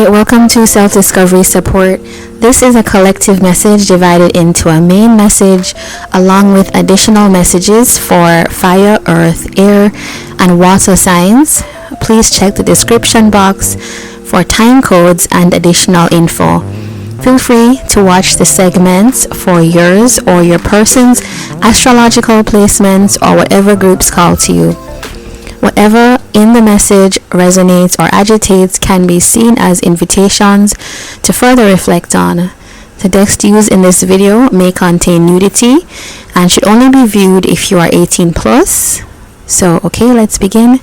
Hi, welcome to Self-Discovery Support. This is a collective message divided into a main message along with additional messages for fire, earth, air, and water signs. Please check the description box for time codes and additional info. Feel free to watch the segments for yours or your person's astrological placements or whatever groups call to you. Whatever in the message resonates or agitates can be seen as invitations to further reflect on. The text used in this video may contain nudity and should only be viewed if you are 18 plus. So, okay, let's begin.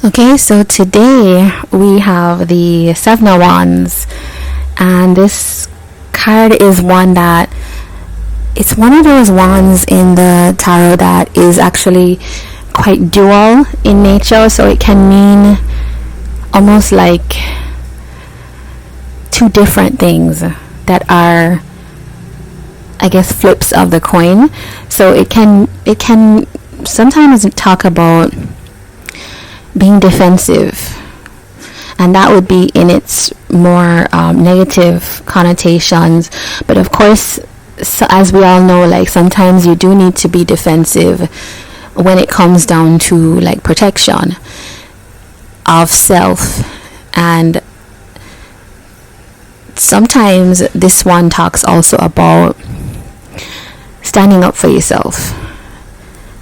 Okay, so today we have the Seven of Wands, and this card is one that it's one of those wands in the tarot that is actually quite dual in nature, so it can mean almost like two different things that are, I guess, flips of the coin. So it can sometimes talk about being defensive, and that would be in its more negative connotations. But of course, so as we all know, like sometimes you do need to be defensive when it comes down to like protection of self. And sometimes this one talks also about standing up for yourself.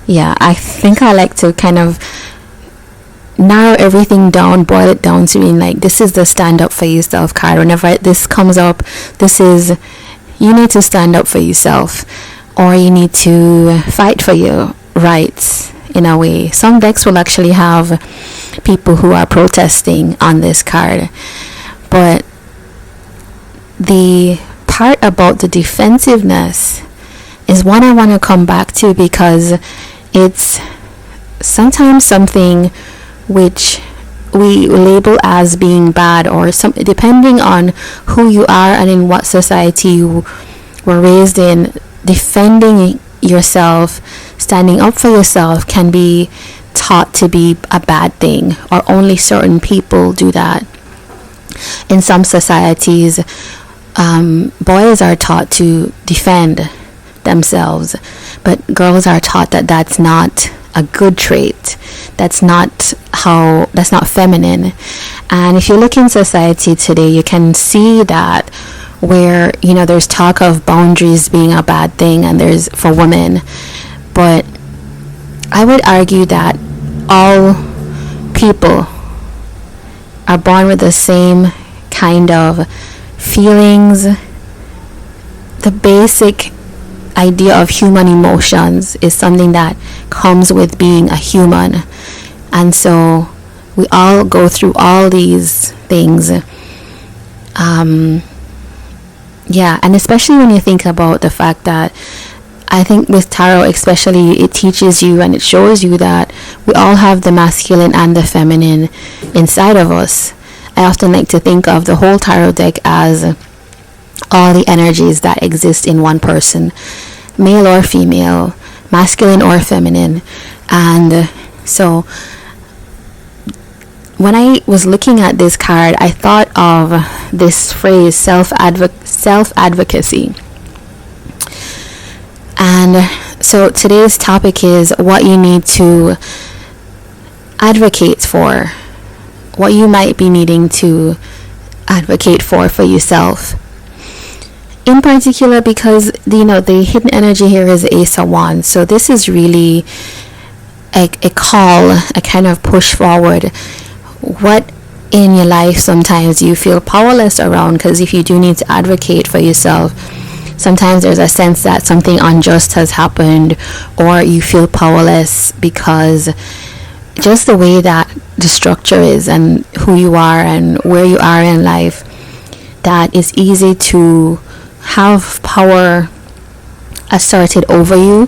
Yeah, I think I like to kind of narrow everything down, boil it down to being like, this is the stand up for yourself card. Whenever this comes up, this is, you need to stand up for yourself, or you need to fight for your rights in a way. Some decks will actually have people who are protesting on this card, but the part about the defensiveness is one I want to come back to, because it's sometimes something which we label as being bad, or some, depending on who you are and in what society you were raised in. Defending yourself, standing up for yourself can be taught to be a bad thing, or only certain people do that. In some societies, boys are taught to defend themselves, but girls are taught that that's not a good trait. That's not feminine. And if you look in society today, you can see that where, you know, there's talk of boundaries being a bad thing, and there's for women. But I would argue that all people are born with the same kind of feelings. The basic idea of human emotions is something that comes with being a human, and so we all go through all these things. And especially when you think about the fact that, I think with tarot especially, it teaches you and it shows you that we all have the masculine and the feminine inside of us. I often like to think of the whole tarot deck as all the energies that exist in one person, male or female, masculine or feminine. And so when I was looking at this card, I thought of this phrase, self-advocacy. And so today's topic is what you need to advocate for, what you might be needing to advocate for yourself. In particular, because, you know, the hidden energy here is the Ace of Wands. So this is really a call, a kind of push forward. What in your life sometimes you feel powerless around, because if you do need to advocate for yourself, Sometimes there's a sense that something unjust has happened, or you feel powerless because just the way that the structure is and who you are and where you are in life, that it's easy to have power asserted over you.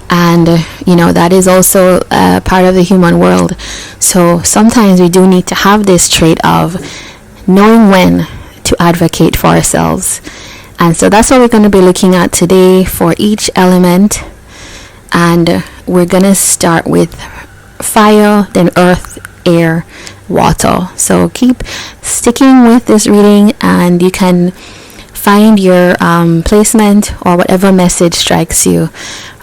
And that is also part of the human world. So sometimes we do need to have this trait of knowing when to advocate for ourselves. And so that's what we're going to be looking at today for each element. And we're going to start with fire, then earth, air, water. So keep sticking with this reading, and you can find your placement or whatever message strikes you.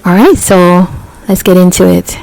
All right, so let's get into it.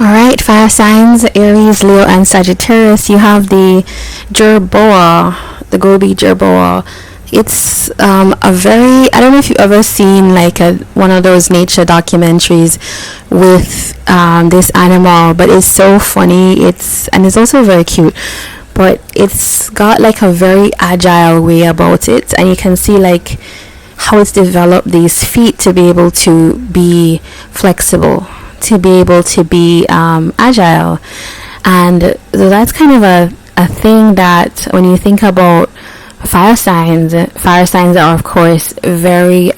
Alright, fire signs, Aries, Leo, and Sagittarius. You have the jerboa, the gobi jerboa. It's a very, I don't know if you've ever seen like one of those nature documentaries with this animal, but it's so funny. It's also very cute, but it's got like a very agile way about it, and you can see like how it's developed these feet to be able to be flexible, to be able to be agile. And so that's kind of a thing that when you think about fire signs are of course very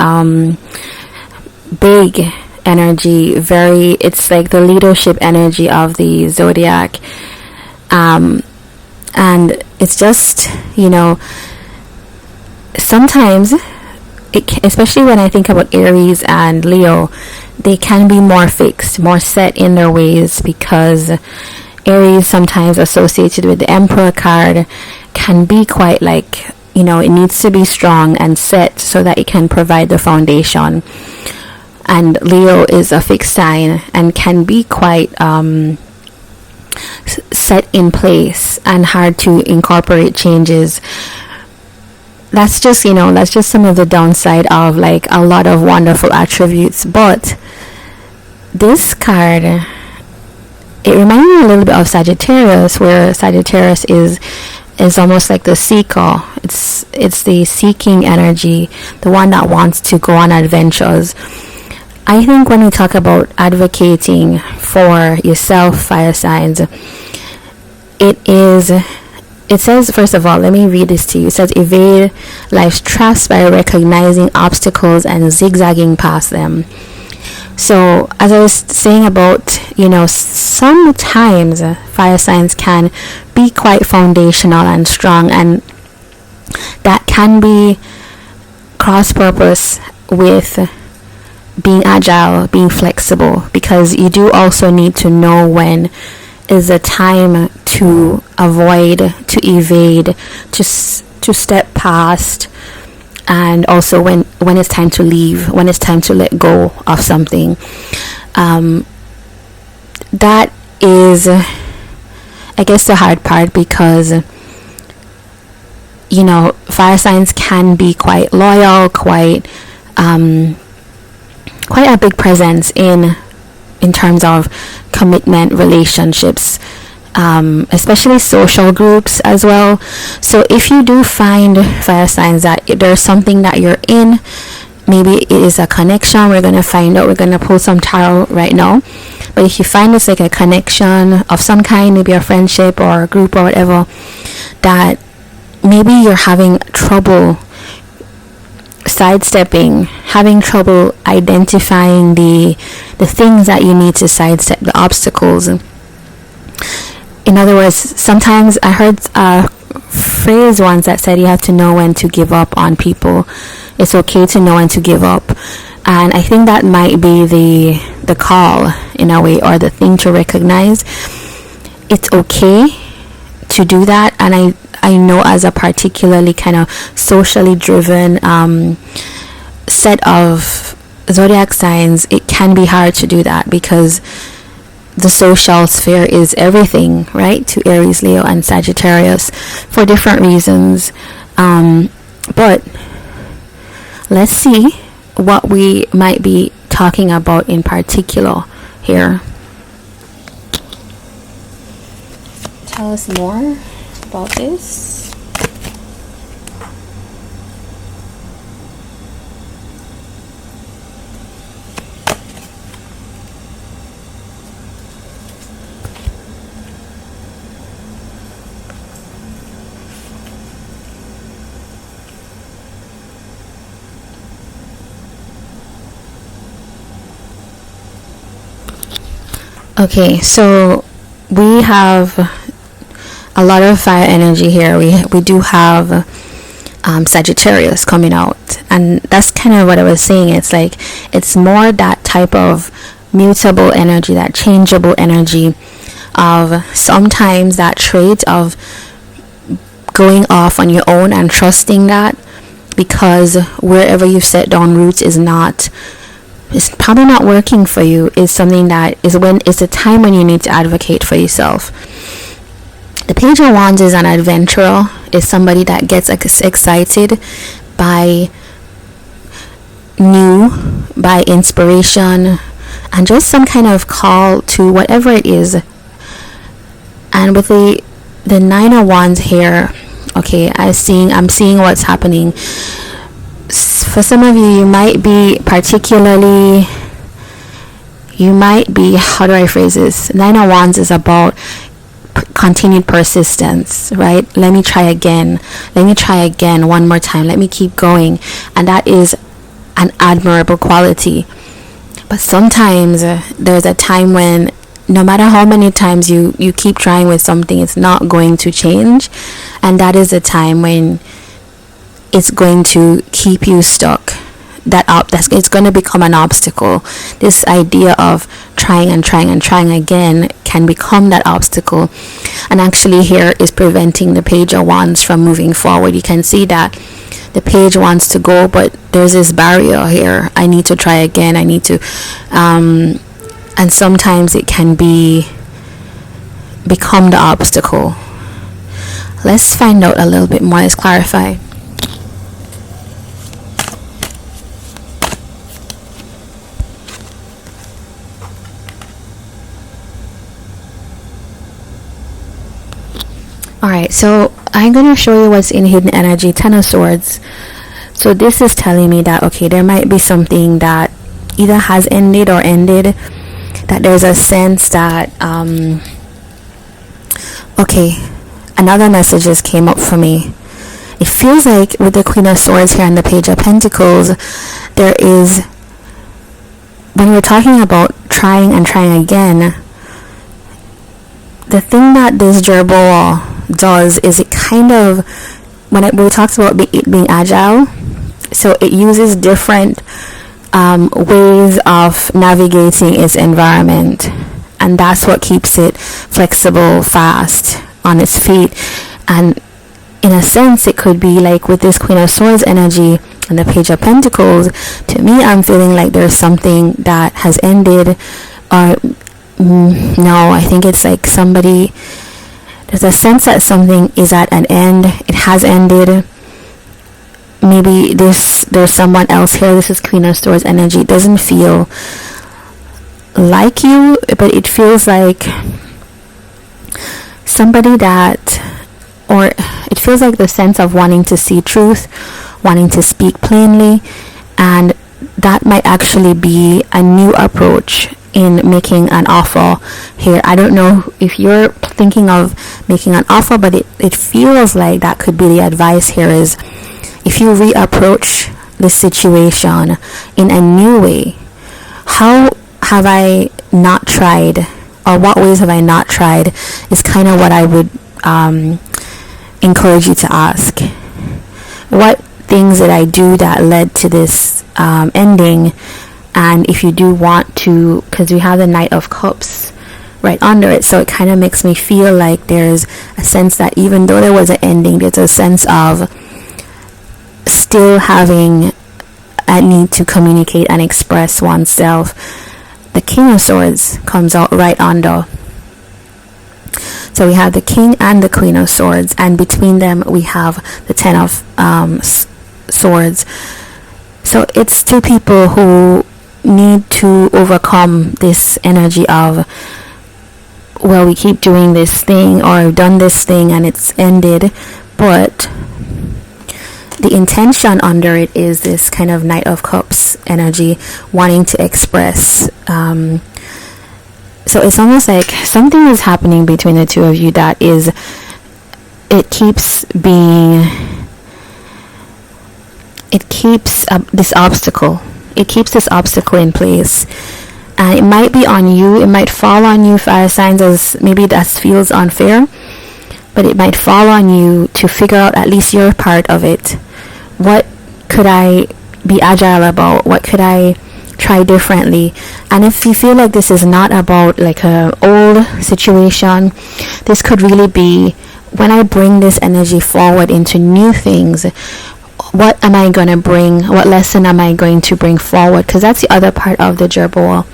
big energy, it's like the leadership energy of the zodiac, and it's just sometimes especially when I think about Aries and Leo, they can be more fixed, more set in their ways, because Aries, sometimes associated with the Emperor card, can be quite like, it needs to be strong and set so that it can provide the foundation. And Leo is a fixed sign and can be quite set in place and hard to incorporate changes. That's just some of the downside of like a lot of wonderful attributes. But this card, it reminds me a little bit of Sagittarius, where Sagittarius is almost like the seeker. It's the seeking energy, the one that wants to go on adventures. I think when we talk about advocating for yourself, fire signs, it says, first of all, let me read this to you. It says, evade life's traps by recognizing obstacles and zigzagging past them. So, as I was saying about, sometimes fire signs can be quite foundational and strong, and that can be cross-purpose with being agile, being flexible, because you do also need to know when is a time to avoid, to evade, to step past, and also when it's time to leave, when it's time to let go of something. That is, I guess, the hard part, because fire signs can be quite loyal, quite a big presence in terms of commitment, relationships, especially social groups as well. So if you do find fire signs that there's something that you're in, maybe it is a connection, we're going to find out, we're going to pull some tarot right now. But if you find it's like a connection of some kind, maybe a friendship or a group or whatever, that maybe you're having trouble sidestepping, having trouble identifying the things that you need to sidestep, the obstacles. In other words, sometimes I heard a phrase once that said you have to know when to give up on people. It's okay to know when to give up. And I think that might be the call in a way, or the thing to recognize. It's okay to do that. And I know, as a particularly kind of socially driven set of zodiac signs, it can be hard to do that because the social sphere is everything, right, to Aries, Leo, and Sagittarius for different reasons. But let's see what we might be talking about in particular here. Tell us more about this. Okay, so we have a lot of fire energy here. We do have Sagittarius coming out, and that's kind of what I was saying. It's like it's more that type of mutable energy, that changeable energy of sometimes that trait of going off on your own and trusting that, because wherever you've set down roots is not, it's probably not working for you, is something that is when it's a time when you need to advocate for yourself. The Page of Wands is an adventurer, is somebody that gets excited by new, by inspiration, and just some kind of call to whatever it is. And with the Nine of Wands here, okay, I'm seeing what's happening. For some of you might be particularly, how do I phrase this? Nine of Wands is about continued persistence, right? Let me try again one more time, let me keep going. And that is an admirable quality. But sometimes there's a time when no matter how many times you keep trying with something, it's not going to change. And that is a time when it's going to keep you stuck. It's going to become an obstacle. This idea of trying again can become that obstacle, and actually here is preventing the Page of Wands from moving forward. You can see that the Page wants to go, but there's this barrier here. I need to try again, I need to and sometimes it can become the obstacle. Let's find out a little bit more. Let's clarify. Alright, so I'm going to show you what's in hidden energy. 10 of Swords. So this is telling me that, okay, there might be something that either has ended or ended, that there's a sense that, okay, another message just came up for me. It feels like with the Queen of Swords here and the Page of Pentacles, there is, when we're talking about trying again, the thing that this gerbil does is it kind of, when we talked about being agile, so it uses different ways of navigating its environment, and that's what keeps it flexible, fast, on its feet. And in a sense, it could be like with this Queen of Swords energy and the Page of Pentacles. To me, I'm feeling like there's something that has ended, or no, I think it's like somebody, there's a sense that something is at an end. It has ended. Maybe there's someone else here. This is Queen of Swords energy. It doesn't feel like you, but it feels like somebody that, or it feels like the sense of wanting to see truth, wanting to speak plainly, and that might actually be a new approach in making an offer here. I don't know if you're thinking of making an offer, but it feels like that could be the advice here, is if you reapproach the situation in a new way. How have I not tried, or what ways have I not tried, is kind of what I would encourage you to ask. What things did I do that led to this ending? And if you do want to, because we have the Knight of Cups right under it, so it kind of makes me feel like there's a sense that even though there was an ending, there's a sense of still having and need to communicate and express oneself, the King of Swords comes out right under. So we have the King and the Queen of Swords, and between them we have the Ten of Swords. So it's two people who need to overcome this energy of, well, we keep doing this thing, or I've done this thing and it's ended, but the intention under it is this kind of Knight of Cups energy, wanting to express. So it's almost like something is happening between the two of you that is, it keeps this obstacle. It keeps this obstacle in place. And it might be on you. It might fall on you, fire signs, as maybe that feels unfair. But it might fall on you to figure out at least your part of it. What could I be agile about? What could I try differently? And if you feel like this is not about like a old situation, this could really be, when I bring this energy forward into new things, what am I going to bring? What lesson am I going to bring forward? Because that's the other part of the gerbil,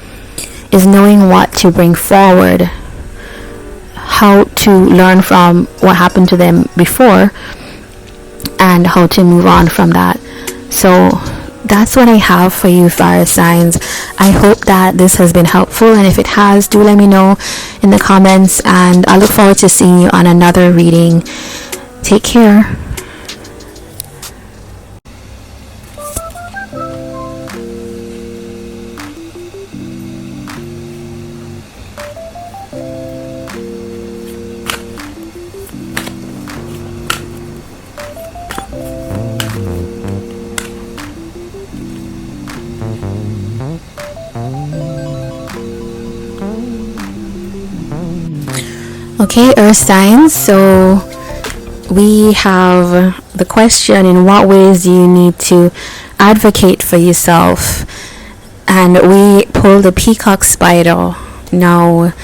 is knowing what to bring forward, how to learn from what happened to them before, and how to move on from that. So that's what I have for you, fire signs. I hope that this has been helpful, and if it has, do let me know in the comments, and I look forward to seeing you on another reading. Take care. Okay, earth signs, so we have the question, in what ways do you need to advocate for yourself? And we pull the peacock spider. Now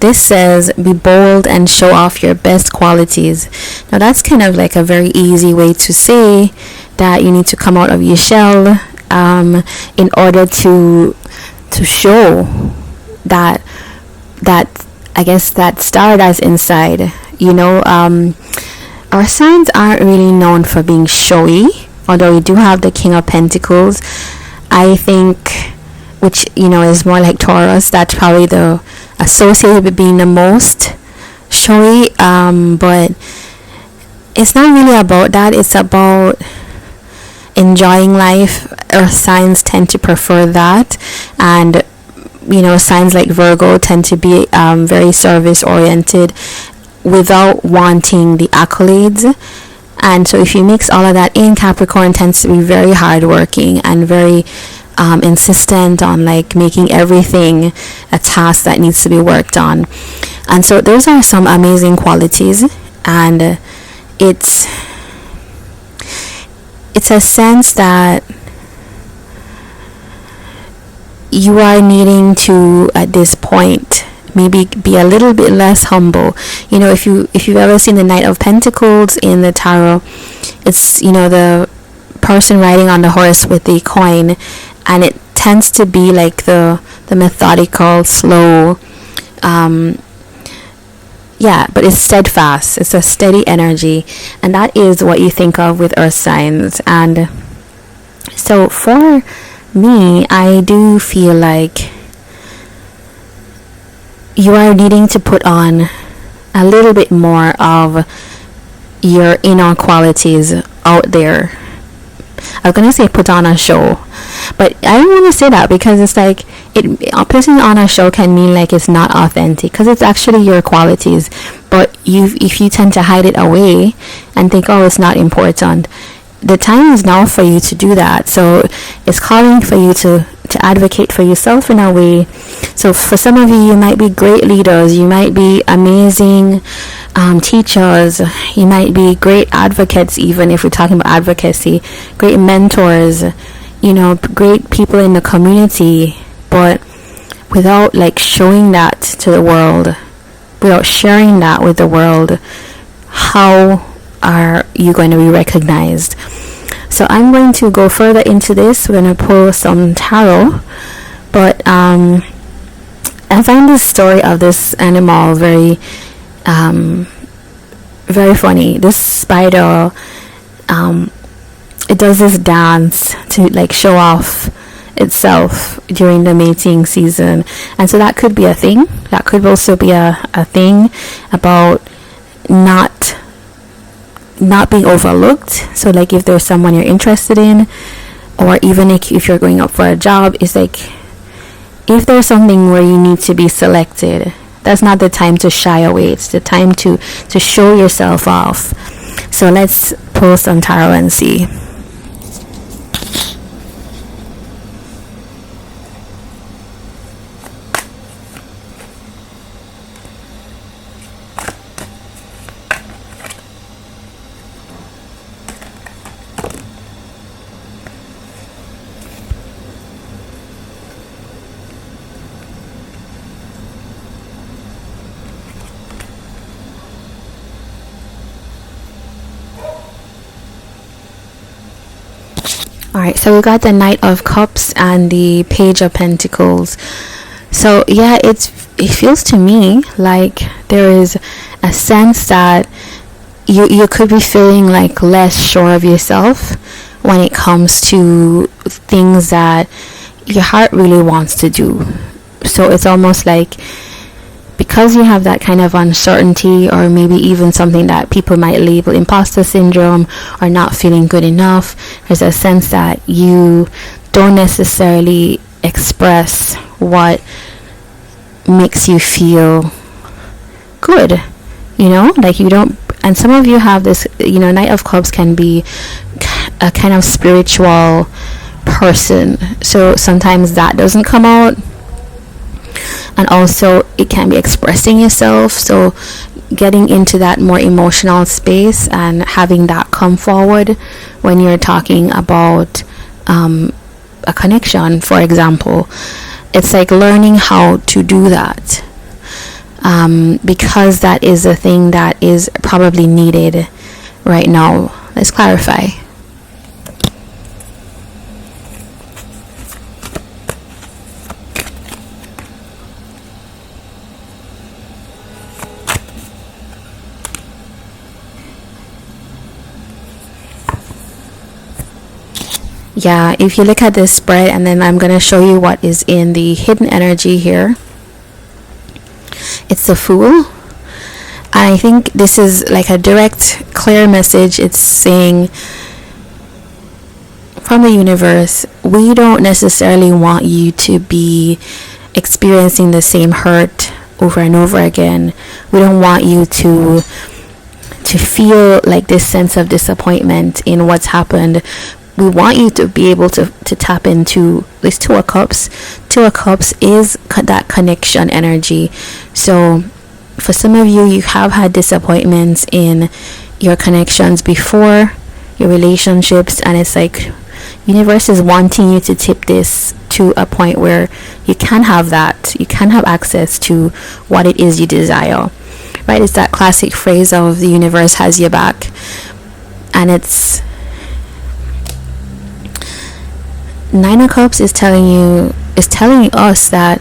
this says, be bold and show off your best qualities. Now that's kind of like a very easy way to say that you need to come out of your shell in order to show that I guess that star that's inside. You know, our signs aren't really known for being showy, although we do have the King of Pentacles, I think, which, you know, is more like Taurus. That's probably the associated with being the most showy, but it's not really about that. It's about enjoying life. Earth signs tend to prefer that, and you know, signs like Virgo tend to be very service oriented without wanting the accolades. And so if you mix all of that in, Capricorn tends to be very hardworking and very insistent on like making everything a task that needs to be worked on. And so those are some amazing qualities, and it's a sense that you are needing to, at this point, maybe be a little bit less humble. You know, if you've ever seen the Knight of Pentacles in the tarot, it's, you know, the person riding on the horse with the coin, and it tends to be like the methodical, slow, but it's steadfast. It's a steady energy, and that is what you think of with earth signs. And so for me, I do feel like you are needing to put on a little bit more of your inner qualities out there. I was gonna say put on a show, but I don't want to say that, because it's like putting on a show can mean like it's not authentic, because it's actually your qualities, but if you tend to hide it away and think, oh, it's not important, the time is now for you to do that. So it's calling for you to advocate for yourself in a way. So for some of you might be great leaders, you might be amazing teachers, you might be great advocates, even if we're talking about advocacy, great mentors, you know, great people in the community, but without like showing that to the world, without sharing that with the world, how are you going to be recognized? So I'm going to go further into this. We're going to pull some tarot, but I find this story of this animal very very funny. This spider, it does this dance to like show off itself during the mating season, and so that could be a thing. That could also be a thing about not being overlooked. So like if there's someone you're interested in, or even if you're going up for a job, it's like if there's something where you need to be selected, that's not the time to shy away. It's the time to show yourself off. So let's pull some tarot and see. Alright, so we got the Knight of Cups and the Page of Pentacles. So yeah, it feels to me like there is a sense that you could be feeling like less sure of yourself when it comes to things that your heart really wants to do. So it's almost like because you have that kind of uncertainty, or maybe even something that people might label imposter syndrome, or not feeling good enough, there's a sense that you don't necessarily express what makes you feel good, you know, like you don't. And some of you have this, you know, Knight of Cups can be a kind of spiritual person, so sometimes that doesn't come out. And also it can be expressing yourself, so getting into that more emotional space and having that come forward when you're talking about a connection, for example. It's like learning how to do that, because that is a thing that is probably needed right now. Let's clarify. Yeah, if you look at this spread, and then I'm going to show you what is in the hidden energy here. It's the Fool. And I think this is like a direct, clear message. It's saying from the universe, we don't necessarily want you to be experiencing the same hurt over and over again. We don't want you to feel like this sense of disappointment in what's happened. We want you to be able to tap into this Two of Cups. Two of Cups is that connection energy. So for some of you, you have had disappointments in your connections before, your relationships, and it's like universe is wanting you to tip this to a point where you can have that. You can have access to what it is you desire. Right? It's that classic phrase of the universe has your back. And it's Nine of Cups is telling us that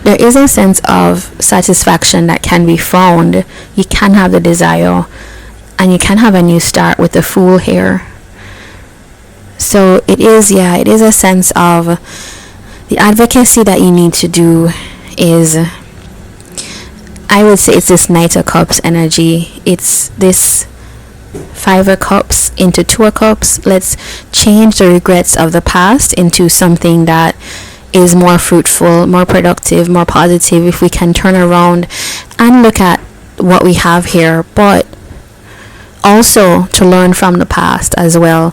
there is a sense of satisfaction that can be found. You can have the desire, and you can have a new start with the Fool here. So it is a sense of the advocacy that you need to do is, I would say, it's this Knight of Cups energy. It's this Five of Cups into Two of Cups. Let's change the regrets of the past into something that is more fruitful, more productive, more positive, if we can turn around and look at what we have here, but also to learn from the past as well.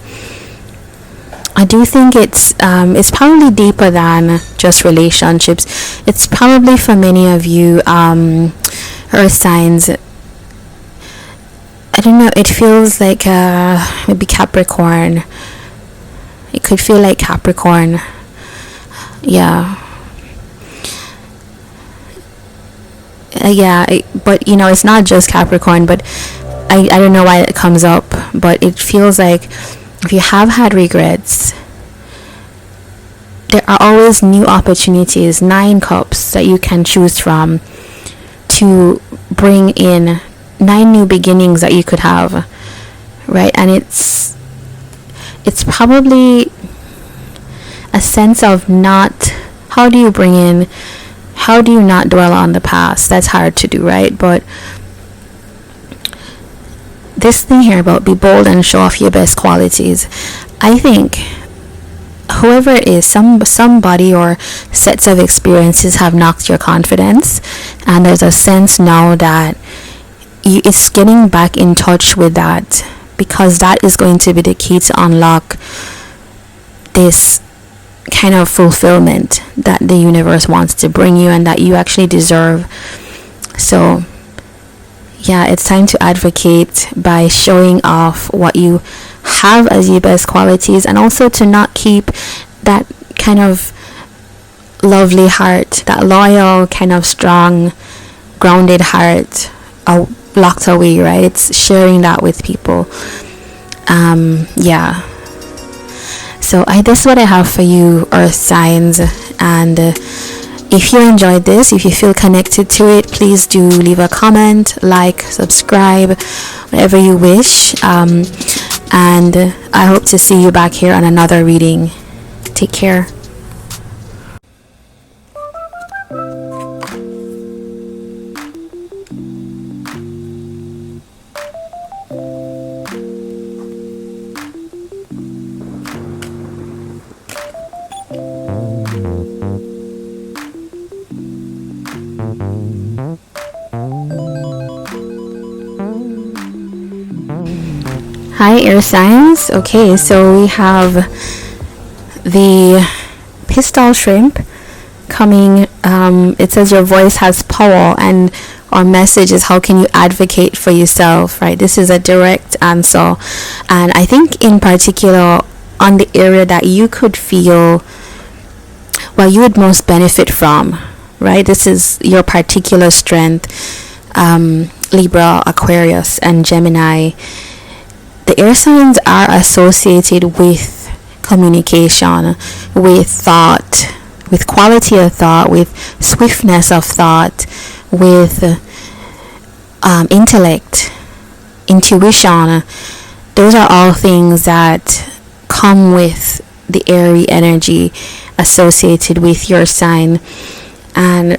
I do think it's probably deeper than just relationships. It's probably for many of you earth signs. I don't know, it feels like maybe Capricorn. It could feel like Capricorn. Yeah. But you know, it's not just Capricorn, but I don't know why it comes up, but it feels like if you have had regrets, there are always new opportunities, 9 cups that you can choose from to bring in 9 new beginnings that you could have, right? And it's probably a sense of not, how do you not dwell on the past? That's hard to do, right? But this thing here about be bold and show off your best qualities, I think whoever it is, somebody or sets of experiences have knocked your confidence, and there's a sense now that it's getting back in touch with that, because that is going to be the key to unlock this kind of fulfillment that the universe wants to bring you and that you actually deserve. So yeah, it's time to advocate by showing off what you have as your best qualities, and also to not keep that kind of lovely heart, that loyal, kind of strong, grounded heart locked away, right? It's sharing that with people. Yeah. So this is what I have for you, earth signs. And if you enjoyed this, if you feel connected to it, please do leave a comment, like, subscribe, whatever you wish. And I hope to see you back here on another reading. Take care. Hi, air signs. Okay, so we have the pistol shrimp coming. It says your voice has power, and our message is, how can you advocate for yourself, right? This is a direct answer, and I think in particular on the area that you could feel, well, you would most benefit from, right? This is your particular strength. Libra, Aquarius, and Gemini. The air signs are associated with communication, with thought, with quality of thought, with swiftness of thought, with intellect, intuition. Those are all things that come with the airy energy associated with your sign. And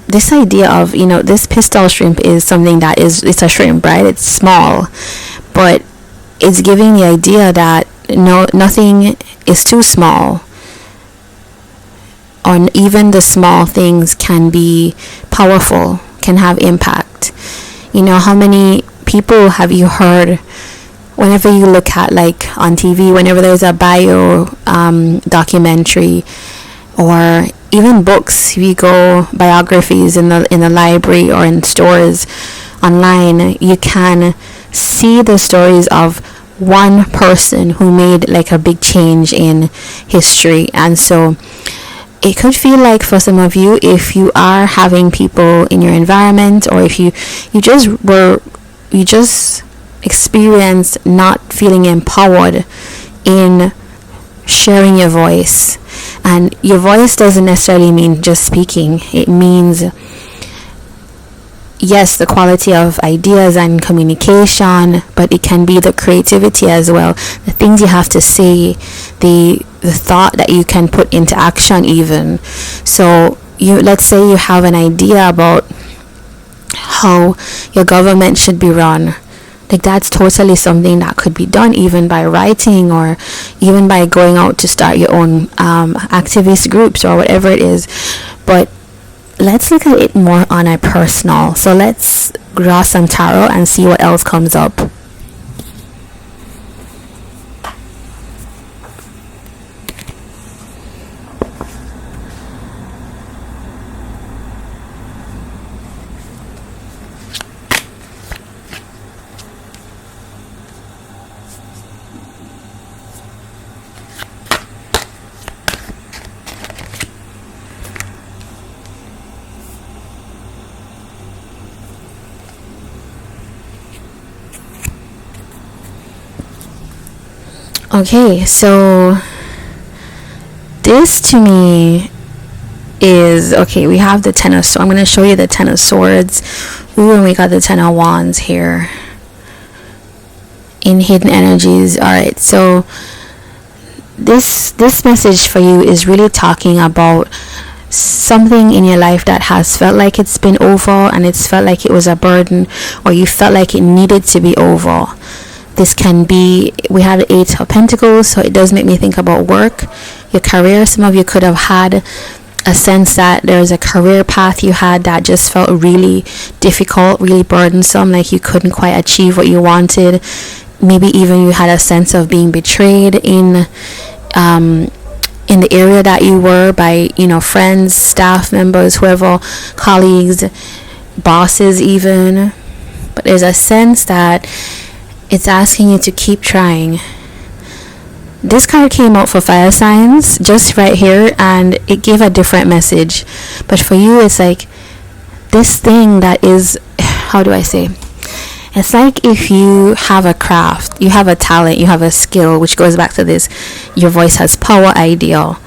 this idea of, this pistol shrimp is something that it's a shrimp, right? It's small, but it's giving the idea that nothing is too small, or even the small things can be powerful, can have impact. How many people have you heard, whenever you look at, like, on TV, whenever there's a bio documentary, or even books, if you go biographies in the library or in stores online, you can see the stories of one person who made like a big change in history. And so it could feel like, for some of you, if you are having people in your environment, or if you just experienced not feeling empowered in sharing your voice. And your voice doesn't necessarily mean just speaking. It means, yes, the quality of ideas and communication, but it can be the creativity as well, the things you have to say, the thought that you can put into action even. So let's say you have an idea about how your government should be run. Like, that's totally something that could be done even by writing, or even by going out to start your own activist groups or whatever it is. But let's look at it more on a personal. So let's draw some tarot and see what else comes up. Okay, so this to me is, okay, we have the Ten of Swords. I'm going to show you the Ten of Swords. Ooh, and we got the Ten of Wands here in hidden energies. All right, so this message for you is really talking about something in your life that has felt like it's been over, and it's felt like it was a burden, or you felt like it needed to be over. This can be, we have the Eight of Pentacles, so it does make me think about work, your career. Some of you could have had a sense that there's a career path you had that just felt really difficult, really burdensome, like you couldn't quite achieve what you wanted. Maybe even you had a sense of being betrayed in the area that you were by, friends, staff members, whoever, colleagues, bosses even. But there's a sense that it's asking you to keep trying. This card came out for fire signs just right here, and it gave a different message. But for you, it's like this thing that is, how do I say? It's like if you have a craft, you have a talent, you have a skill, which goes back to this, your voice has power ideal.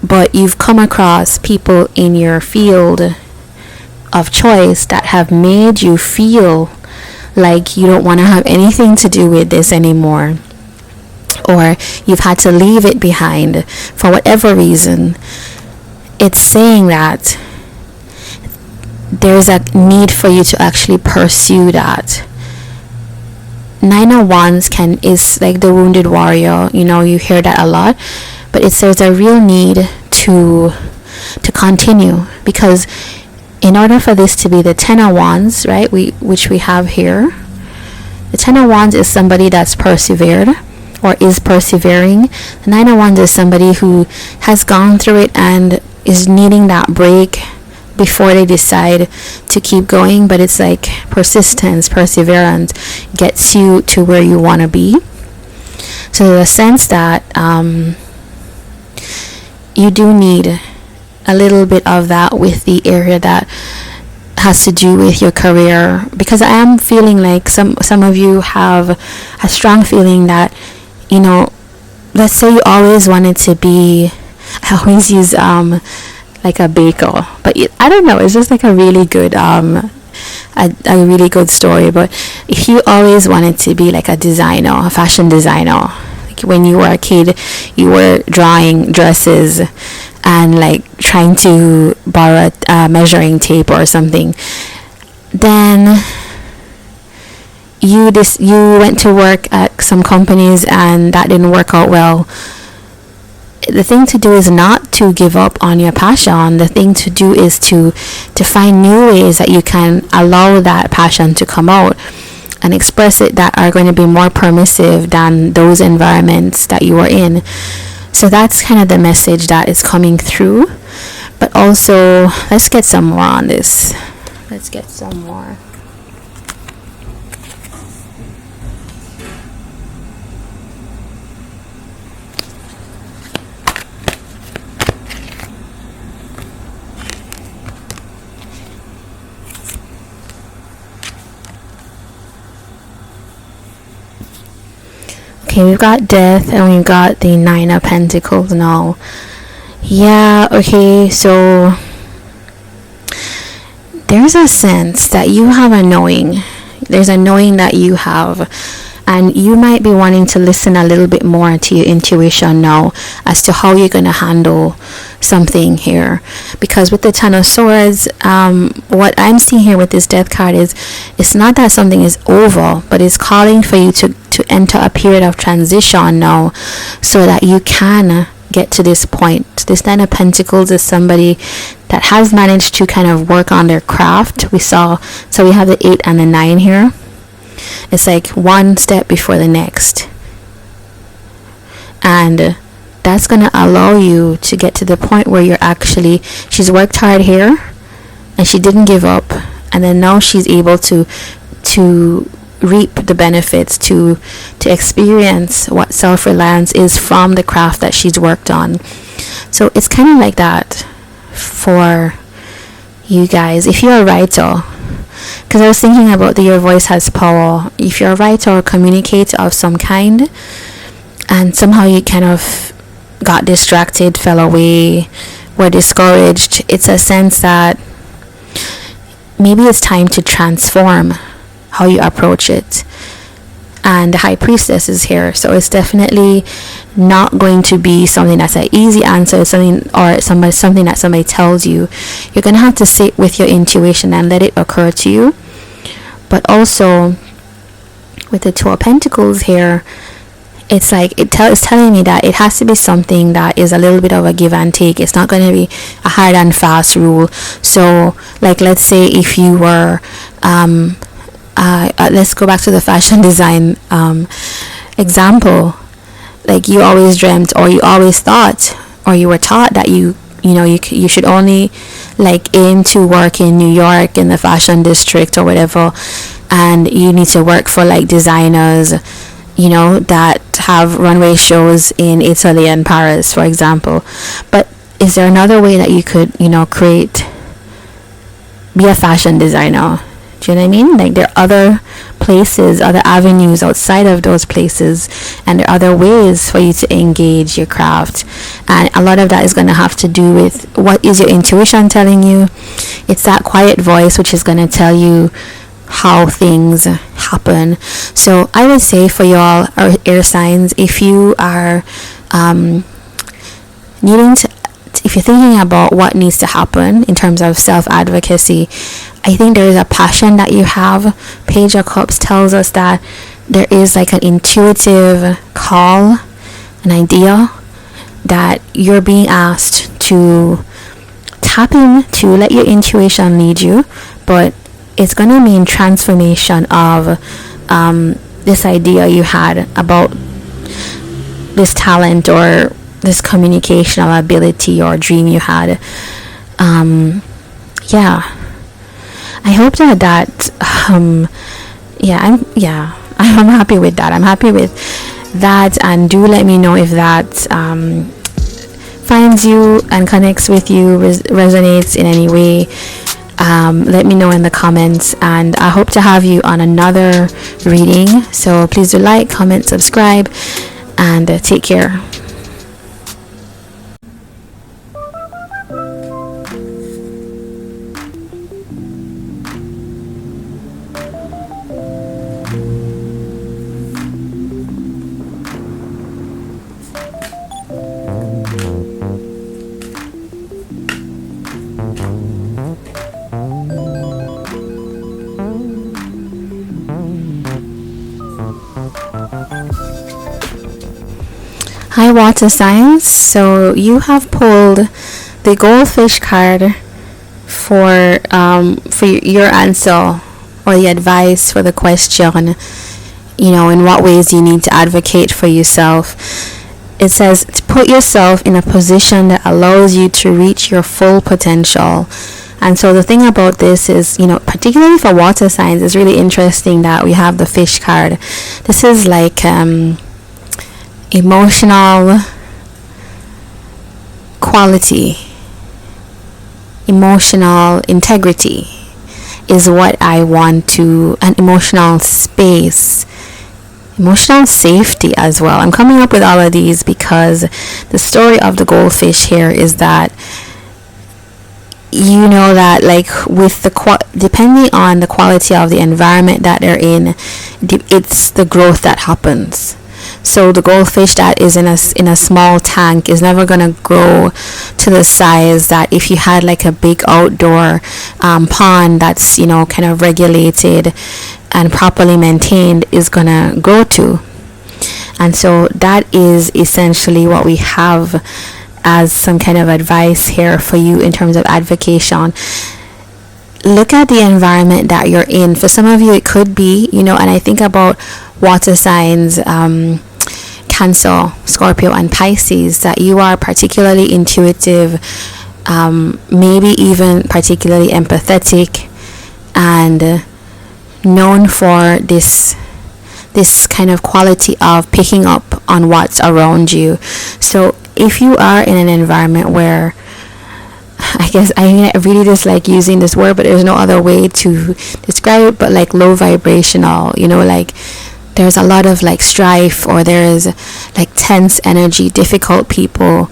But you've come across people in your field of choice that have made you feel like you don't want to have anything to do with this anymore, or you've had to leave it behind for whatever reason. It's saying that there's a need for you to actually pursue that. Nine of Wands is like the wounded warrior. You hear that a lot, but there's a real need to continue, because in order for this to be the Ten of Wands, right, which we have here, the Ten of Wands is somebody that's persevered or is persevering. The Nine of Wands is somebody who has gone through it and is needing that break before they decide to keep going. But it's like persistence, perseverance gets you to where you want to be. So there's a sense that you do need a little bit of that with the area that has to do with your career, because I am feeling like some of you have a strong feeling that, let's say you always wanted to be, I always use like a baker, but I don't know, it's just like a really good a really good story. But if you always wanted to be like a designer, a fashion designer, like when you were a kid, you were drawing dresses and like trying to borrow a measuring tape or something, then you went to work at some companies and that didn't work out well. The thing to do is not to give up on your passion. The thing to do is to find new ways that you can allow that passion to come out and express it, that are going to be more permissive than those environments that you were in. So that's kind of the message that is coming through. But also, let's get some more on this. Let's get some more. Okay, we've got Death and we've got the Nine of Pentacles now. Yeah, okay, so there's a sense that you have a knowing. There's a knowing that you have, and you might be wanting to listen a little bit more to your intuition now as to how you're going to handle something here. Because with the Ten of Swords, what I'm seeing here with this Death card is, it's not that something is over, but it's calling for you to enter a period of transition now, so that you can get to this point. This Nine of Pentacles is somebody that has managed to kind of work on their craft. We have the 8 and the 9 here. It's like one step before the next, and that's going to allow you to get to the point where she's worked hard here and she didn't give up, and then now she's able to reap the benefits, to experience what self-reliance is from the craft that she's worked on. So it's kind of like that for you guys. If you're a writer, because I was thinking about your voice has power. If you're a writer or communicator of some kind, and somehow you kind of got distracted, fell away, were discouraged, it's a sense that maybe it's time to transform how you approach it. And the high priestess is here, so it's definitely not going to be something that's an easy answer, something that somebody tells you. You're going to have to sit with your intuition and let it occur to you. But also with the Two of Pentacles here, it's like it's telling me that it has to be something that is a little bit of a give and take. It's not going to be a hard and fast rule. So like, let's say if you were let's go back to the fashion design example. Like, you always dreamt, or you always thought, or you were taught that you should only like aim to work in New York in the fashion district or whatever, and you need to work for like designers, that have runway shows in Italy and Paris, for example. But is there another way that you could be a fashion designer? Do you know what I mean? Like, there are other places, other avenues outside of those places, and there are other ways for you to engage your craft. And a lot of that is going to have to do with what is your intuition telling you. It's that quiet voice which is going to tell you how things happen. So I would say for y'all, or air signs, if you are if you're thinking about what needs to happen in terms of self-advocacy, I think there is a passion that you have. Page of Cups tells us that there is like an intuitive call, an idea that you're being asked to tap into, let your intuition lead you, but it's going to mean transformation of this idea you had about this talent or this communicational ability or dream you had. I hope that I'm happy with that. I'm happy with that, and do let me know if that finds you and connects with you, resonates in any way. Let me know in the comments, and I hope to have you on another reading. So please do like, comment, subscribe, and take care. Hi water signs, so you have pulled the goldfish card for your answer or the advice for the question, in what ways you need to advocate for yourself. It says to put yourself in a position that allows you to reach your full potential. And so the thing about this is, particularly for water signs, it's really interesting that we have the fish card. This is like emotional quality, emotional integrity is what I want to, an emotional space, emotional safety as well. I'm coming up with all of these because the story of the goldfish here is that that like with depending on the quality of the environment that they're in, it's the growth that happens. So the goldfish that is in a small tank is never going to grow to the size that if you had like a big outdoor pond that's kind of regulated and properly maintained is going to grow to. And so that is essentially what we have as some kind of advice here for you in terms of advocation. Look at the environment that you're in. For some of you it could be, and I think about water signs, Cancer, Scorpio, and Pisces, that you are particularly intuitive, maybe even particularly empathetic, and known for this kind of quality of picking up on what's around you. So if you are in an environment where, I I guess I really dislike using this word, but there's no other way to describe it, but like low vibrational, like there's a lot of like strife, or there's like tense energy, difficult people.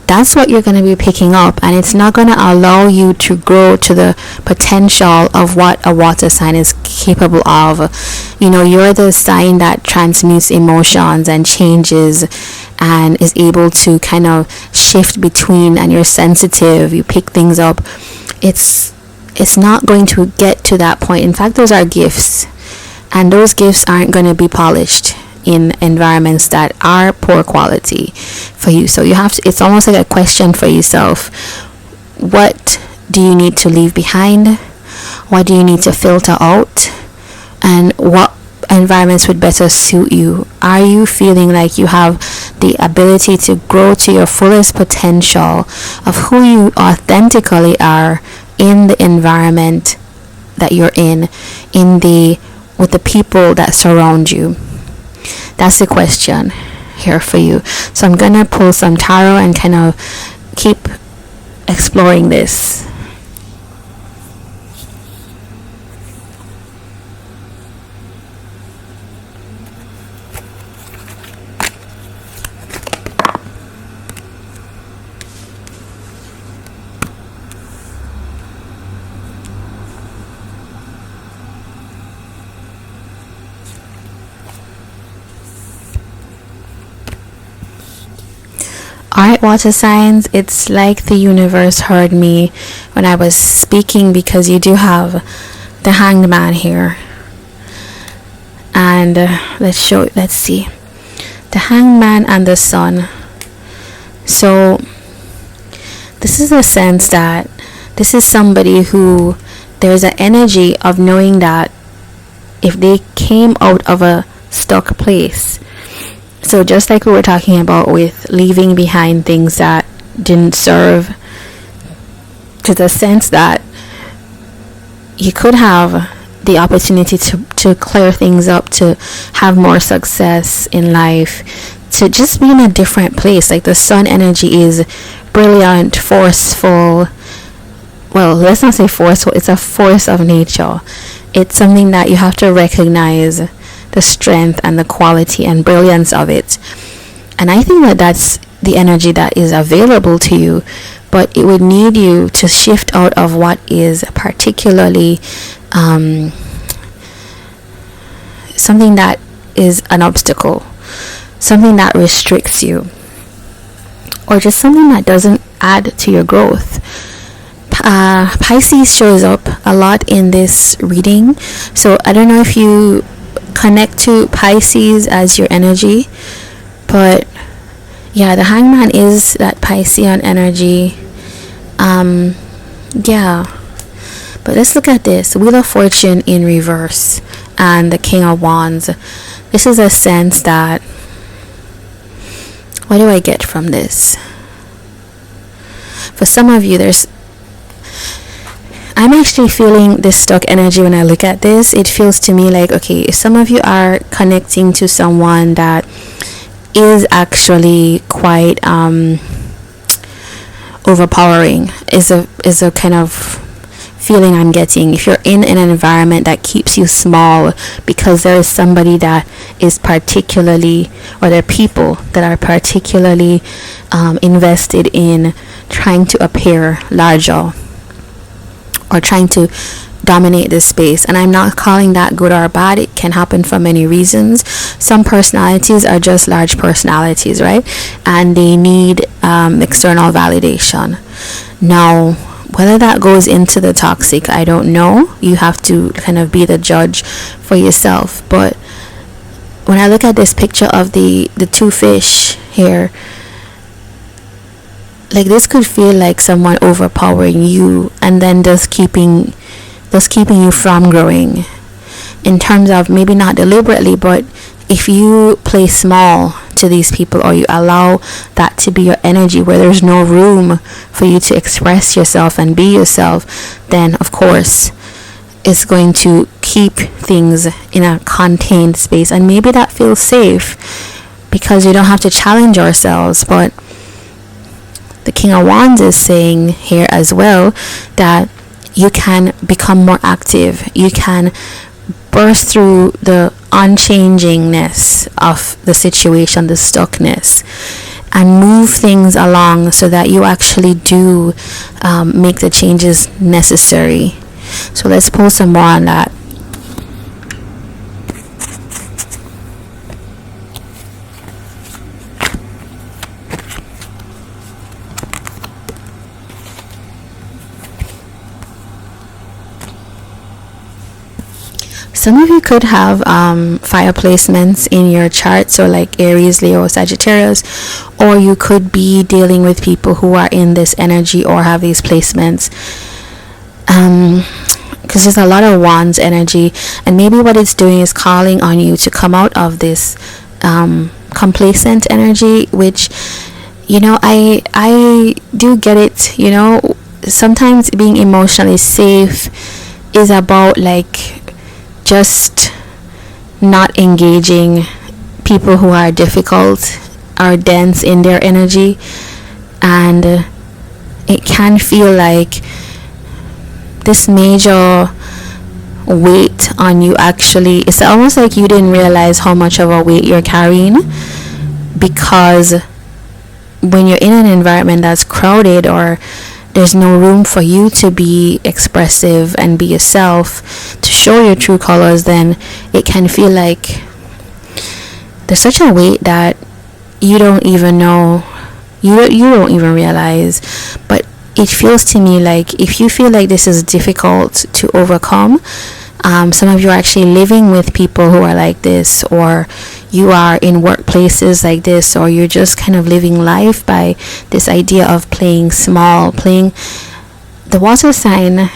That's what you're going to be picking up, and it's not going to allow you to grow to the potential of what a water sign is capable of. You're the sign that transmutes emotions and changes and is able to kind of shift between, and you're sensitive, you pick things up. It's not going to get to that point. In fact, those are gifts, and those gifts aren't going to be polished in environments that are poor quality for you. So it's almost like a question for yourself. What do you need to leave behind? What do you need to filter out? And what environments would better suit you? Are you feeling like you have the ability to grow to your fullest potential of who you authentically are in the environment that you're in with the people that surround you? That's the question here for you. So I'm gonna pull some tarot and kind of keep exploring this. Alright, water signs, it's like the universe heard me when I was speaking, because you do have the Hanged Man here. And let's see. The Hanged Man and the Sun. So this is a sense that this is somebody who, there's an energy of knowing that if they came out of a stuck place, so just like we were talking about with leaving behind things that didn't serve, to the sense that you could have the opportunity to clear things up, to have more success in life, to just be in a different place. Like the sun energy is brilliant, forceful. Well, let's not say forceful, it's a force of nature. It's something that you have to recognize the strength and the quality and brilliance of it. And I think that that's the energy that is available to you, but it would need you to shift out of what is particularly something that is an obstacle, something that restricts you, or just something that doesn't add to your growth. Pisces shows up a lot in this reading, so I don't know if you connect to Pisces as your energy, but yeah, the Hangman is that Piscean energy. But let's look at this Wheel of Fortune in reverse and the King of Wands. This is a sense that, what do I get from this? For some of you, I'm actually feeling this stuck energy when I look at this. It feels to me like, okay, if some of you are connecting to someone that is actually quite overpowering, is a kind of feeling I'm getting. If you're in an environment that keeps you small because there is somebody that is particularly, or there are people that are particularly invested in trying to appear larger, or trying to dominate this space. And I'm not calling that good or bad. It can happen for many reasons. Some personalities are just large personalities, right? And they need external validation. Now, whether that goes into the toxic, I don't know. You have to kind of be the judge for yourself. But when I look at this picture of the two fish here, like this could feel like someone overpowering you and then just keeping you from growing, in terms of maybe not deliberately, but if you play small to these people, or you allow that to be your energy where there's no room for you to express yourself and be yourself, then of course it's going to keep things in a contained space. And maybe that feels safe because you don't have to challenge ourselves, but the King of Wands is saying here as well that you can become more active. You can burst through the unchangingness of the situation, the stuckness, and move things along so that you actually do make the changes necessary. So let's pull some more on that. Some of you could have fire placements in your chart, so like Aries, Leo, Sagittarius, or you could be dealing with people who are in this energy or have these placements, because there's a lot of Wands energy, and maybe what it's doing is calling on you to come out of this complacent energy, which, you know, I do get it. You know, sometimes being emotionally safe is about like just not engaging people who are difficult or dense in their energy, and it can feel like this major weight on you. Actually, it's almost like you didn't realize how much of a weight you're carrying, because when you're in an environment that's crowded or there's no room for you to be expressive and be yourself, to show your true colors, then it can feel like there's such a weight that you don't even know, you don't even realize. But it feels to me like if you feel like this is difficult to overcome, some of you are actually living with people who are like this, or you are in workplaces like this, or you're just kind of living life by this idea of playing small. The water sign,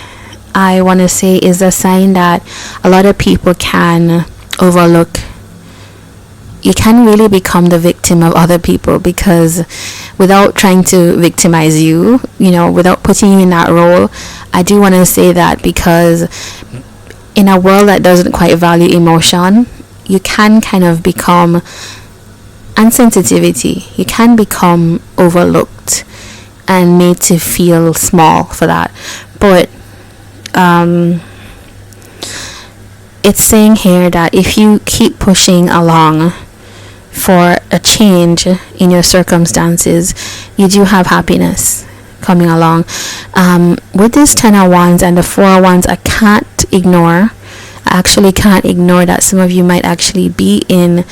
I want to say, is a sign that a lot of people can overlook. You can really become the victim of other people, because without trying to victimize you, you know, without putting you in that role, I do want to say that, because in a world that doesn't quite value emotion, you can kind of become insensitivity. You can become overlooked and made to feel small for that. But it's saying here that if you keep pushing along for a change in your circumstances, you do have happiness coming along. With this 10 of Wands and the 4 of Wands, I actually can't ignore that some of you might actually be in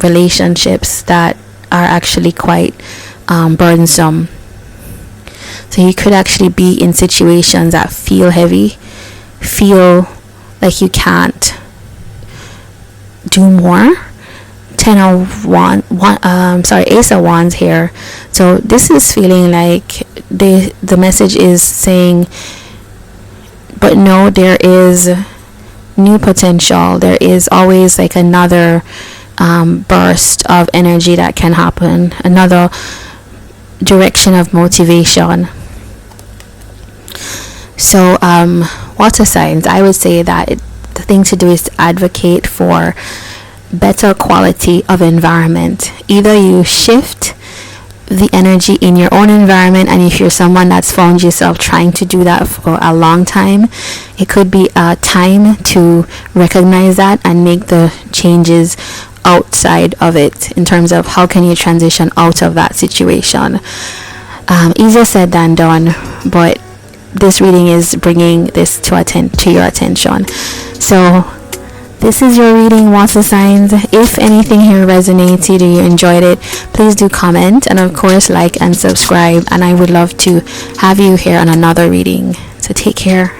relationships that are actually quite burdensome. So you could actually be in situations that feel heavy, feel like you can't do more. Ace of Wands here. So this is feeling like the message is saying, but no, there is new potential. There is always like another burst of energy that can happen, another direction of motivation. So water signs, I would say that the thing to do is to advocate for better quality of environment. Either you shift the energy in your own environment, and if you're someone that's found yourself trying to do that for a long time, it could be a time to recognize that and make the changes outside of it, in terms of how can you transition out of that situation. Easier said than done, but this reading is bringing this to your attention. So this is your reading, water signs. If anything here resonated or you enjoyed it, please do comment, and of course like and subscribe, and I would love to have you here on another reading. So take care.